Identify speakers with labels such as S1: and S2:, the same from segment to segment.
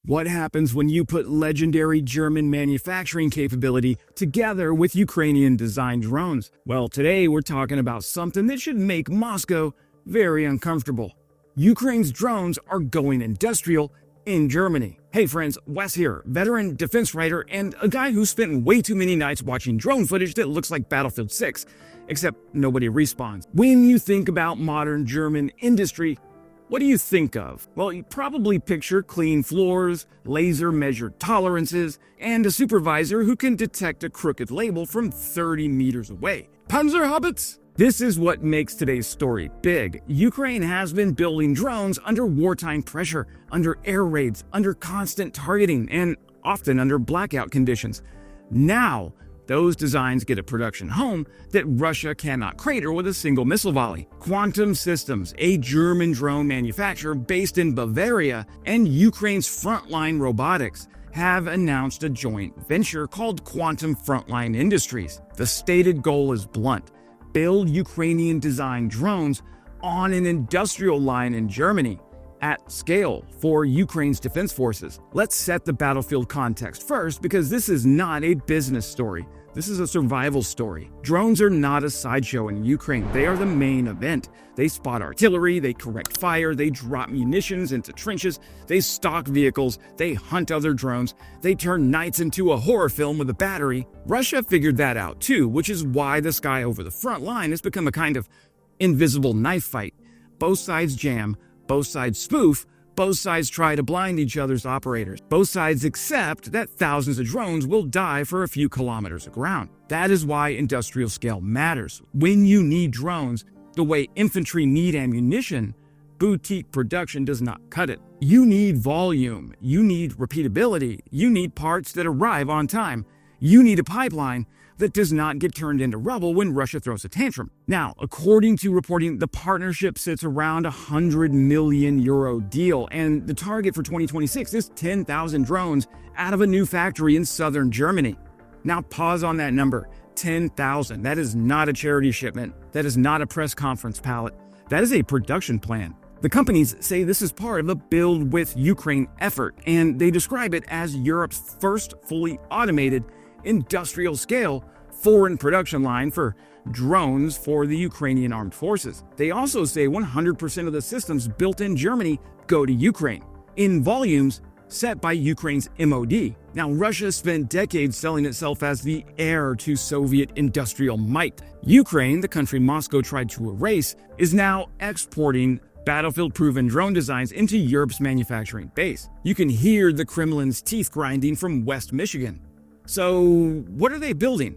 S1: What happens when you put legendary German manufacturing capability together with Ukrainian-designed drones? Well, today we're talking about something that should make Moscow very uncomfortable. Ukraine's drones are going industrial in Germany. Hey friends, Wes here, veteran defense writer and a guy who spent way too many nights watching drone footage that looks like Battlefield 6, except nobody respawns. When you think about modern German industry, what do you think of? Well, you probably picture clean floors, laser-measured tolerances, and a supervisor who can detect a crooked label from 30 meters away. Panzerhaubitze? This is what makes today's story big. Ukraine has been building drones under wartime pressure, under air raids, under constant targeting, and often under blackout conditions. Now, those designs get a production home that Russia cannot crater with a single missile volley. Quantum Systems, a German drone manufacturer based in Bavaria, and Ukraine's Frontline Robotics have announced a joint venture called Quantum Frontline Industries. The stated goal is blunt: build Ukrainian-designed drones on an industrial line in Germany at scale for Ukraine's defense forces. Let's set the battlefield context first, because this is not a business story. This is a survival story. Drones are not a sideshow in Ukraine. They are the main event. They spot artillery, they correct fire, they drop munitions into trenches, they stalk vehicles, they hunt other drones, they turn nights into a horror film with a battery. Russia figured that out too, which is why the sky over the front line has become a kind of invisible knife fight. Both sides jam, both sides spoof, both sides try to blind each other's operators. Both sides accept that thousands of drones will die for a few kilometers of ground. That is why industrial scale matters. When you need drones, the way infantry need ammunition, boutique production does not cut it. You need volume, you need repeatability, you need parts that arrive on time, you need a pipeline that does not get turned into rubble when Russia throws a tantrum. Now, according to reporting, the partnership sits around a €100 million deal, and the target for 2026 is 10,000 drones out of a new factory in southern Germany. Now, pause on that number, 10,000. That is not a charity shipment. That is not a press conference pallet. That is a production plan. The companies say this is part of a Build with Ukraine effort, and they describe it as Europe's first fully automated industrial scale foreign production line for drones for the Ukrainian armed forces. They also say 100% of the systems built in Germany go to Ukraine, in volumes set by Ukraine's MOD. Now, Russia spent decades selling itself as the heir to Soviet industrial might. Ukraine, the country Moscow tried to erase, is now exporting battlefield-proven drone designs into Europe's manufacturing base. You can hear the Kremlin's teeth grinding from West Michigan. So, what are they building?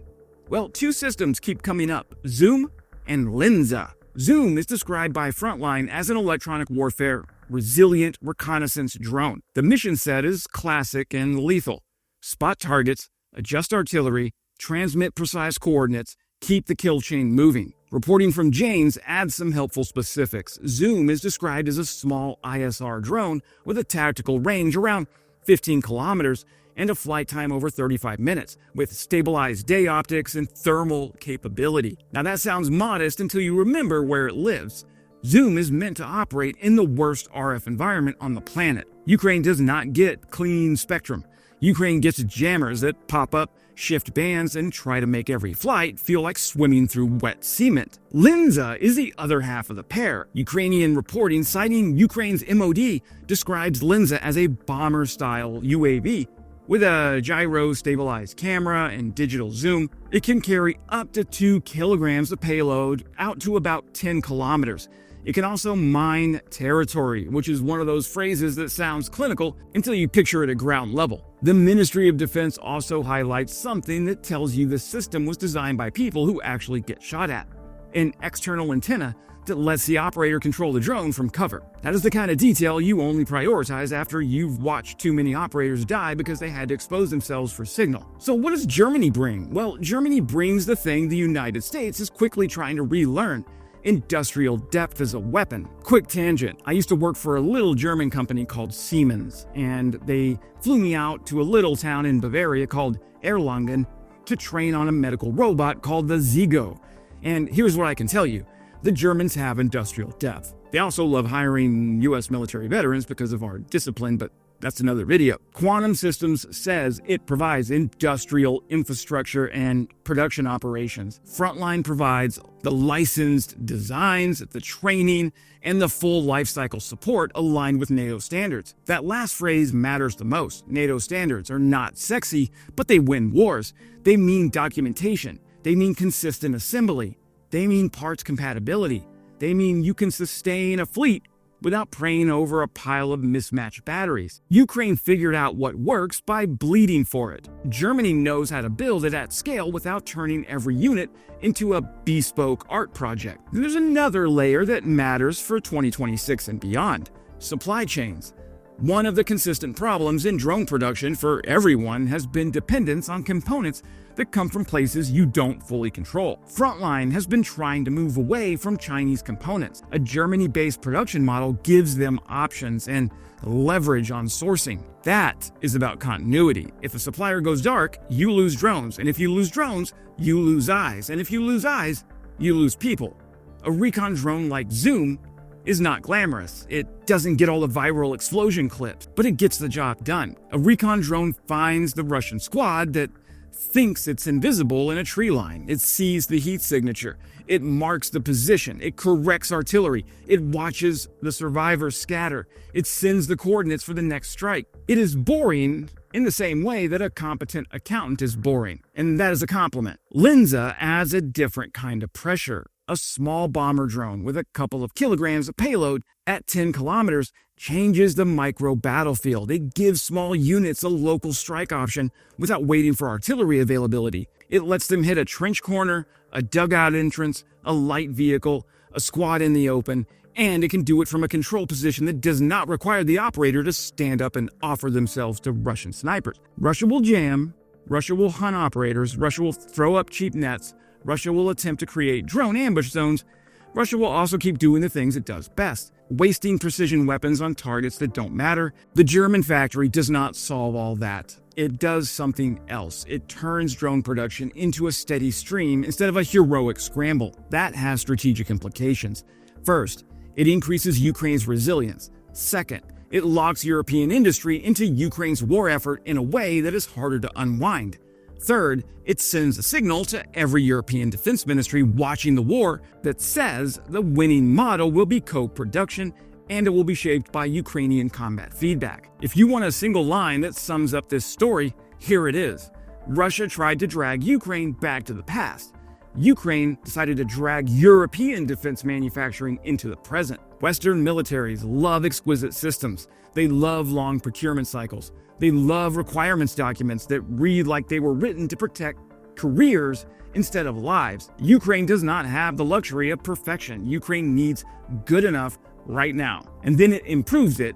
S1: Well, two systems keep coming up: ZOOM and LINZA. ZOOM is described by Frontline as an electronic warfare resilient reconnaissance drone. The mission set is classic and lethal: spot targets, adjust artillery, transmit precise coordinates, keep the kill chain moving. Reporting from Janes adds some helpful specifics. ZOOM is described as a small ISR drone with a tactical range around 15 kilometers and a flight time over 35 minutes, with stabilized day optics and thermal capability. Now that sounds modest until you remember where it lives. ZOOM is meant to operate in the worst RF environment on the planet. Ukraine does not get clean spectrum. Ukraine gets jammers that pop up, shift bands, and try to make every flight feel like swimming through wet cement. LINZA is the other half of the pair. Ukrainian reporting citing Ukraine's MOD describes LINZA as a bomber-style UAV. With a gyro-stabilized camera and digital zoom, it can carry up to 2 kilograms of payload out to about 10 kilometers. It can also mine territory, which is one of those phrases that sounds clinical until you picture it at ground level. The Ministry of Defense also highlights something that tells you the system was designed by people who actually get shot at: an external antenna that lets the operator control the drone from cover. That is the kind of detail you only prioritize after you've watched too many operators die because they had to expose themselves for signal. So what does Germany bring? Well, Germany brings the thing the United States is quickly trying to relearn: industrial depth as a weapon. Quick tangent, I used to work for a little German company called Siemens, and they flew me out to a little town in Bavaria called Erlangen to train on a medical robot called the ZIGO. And here's what I can tell you: the Germans have industrial depth. They also love hiring US military veterans because of our discipline, but That's another video. Quantum Systems says it provides industrial infrastructure and production operations. Frontline provides the licensed designs, the training, and the full lifecycle support aligned with NATO standards. That last phrase matters the most. NATO standards are not sexy, but they win wars. They mean documentation. They mean consistent assembly. They mean parts compatibility. They mean you can sustain a fleet without praying over a pile of mismatched batteries. Ukraine figured out what works by bleeding for it. Germany knows how to build it at scale without turning every unit into a bespoke art project. There's another layer that matters for 2026 and beyond: supply chains. One of the consistent problems in drone production for everyone has been dependence on components that come from places you don't fully control. Frontline has been trying to move away from Chinese components. A Germany-based production model gives them options and leverage on sourcing. That is about continuity. If a supplier goes dark, you lose drones. And if you lose drones, you lose eyes. And if you lose eyes, you lose people. A recon drone like ZOOM is not glamorous. It doesn't get all the viral explosion clips, but it gets the job done. A recon drone finds the Russian squad that thinks it's invisible in a tree line. It sees the heat signature. It marks the position. It corrects artillery. It watches the survivors scatter. It sends the coordinates for the next strike. It is boring in the same way that a competent accountant is boring, and that is a compliment. LINZA adds a different kind of pressure. A small bomber drone with a couple of kilograms of payload at 10 kilometers changes the micro battlefield. It gives small units a local strike option without waiting for artillery availability. It lets them hit a trench corner, a dugout entrance, a light vehicle, a squad in the open, and it can do it from a control position that does not require the operator to stand up and offer themselves to Russian snipers. Russia will jam, Russia will hunt operators, Russia will throw up cheap nets, Russia will attempt to create drone ambush zones. Russia will also keep doing the things it does best, wasting precision weapons on targets that don't matter. The German factory does not solve all that. It does something else. It turns drone production into a steady stream instead of a heroic scramble. That has strategic implications. First, it increases Ukraine's resilience. Second, it locks European industry into Ukraine's war effort in a way that is harder to unwind. Third, it sends a signal to every European defense ministry watching the war that says the winning model will be co-production and it will be shaped by Ukrainian combat feedback. If you want a single line that sums up this story, here it is. Russia tried to drag Ukraine back to the past. Ukraine decided to drag European defense manufacturing into the present. Western militaries love exquisite systems. They love long procurement cycles. They love requirements documents that read like they were written to protect careers instead of lives. Ukraine does not have the luxury of perfection. Ukraine needs good enough right now. And then it improves it,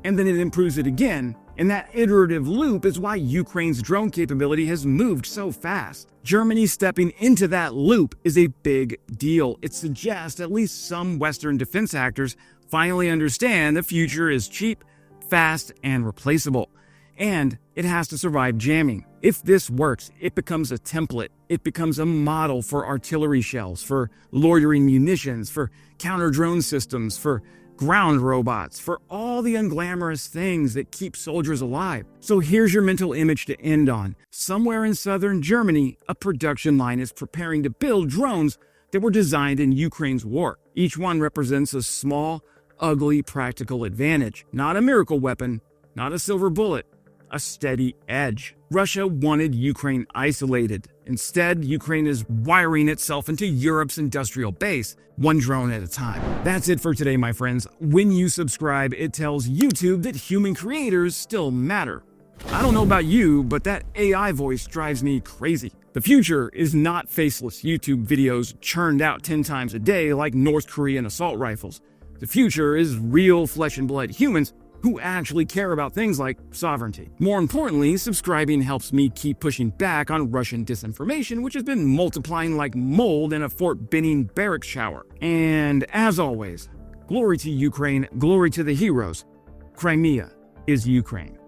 S1: and then it improves it again. And that iterative loop is why Ukraine's drone capability has moved so fast. Germany stepping into that loop is a big deal. It suggests at least some Western defense actors finally understand the future is cheap, fast, and replaceable. And it has to survive jamming. If this works, it becomes a template. It becomes a model for artillery shells, for loitering munitions, for counter-drone systems, for ground robots, for all the unglamorous things that keep soldiers alive. So here's your mental image to end on. Somewhere in southern Germany, a production line is preparing to build drones that were designed in Ukraine's war. Each one represents a small, ugly, practical advantage. Not a miracle weapon, not a silver bullet, a steady edge. Russia wanted Ukraine isolated. Instead, Ukraine is wiring itself into Europe's industrial base, one drone at a time. That's it for today, my friends. When you subscribe, it tells YouTube that human creators still matter. I don't know about you, but that AI voice drives me crazy. The future is not faceless YouTube videos churned out 10 times a day like North Korean assault rifles. The future is real flesh and blood humans who actually care about things like sovereignty. More importantly, subscribing helps me keep pushing back on Russian disinformation, which has been multiplying like mold in a Fort Benning barracks shower. And as always, glory to Ukraine, glory to the heroes. Crimea is Ukraine.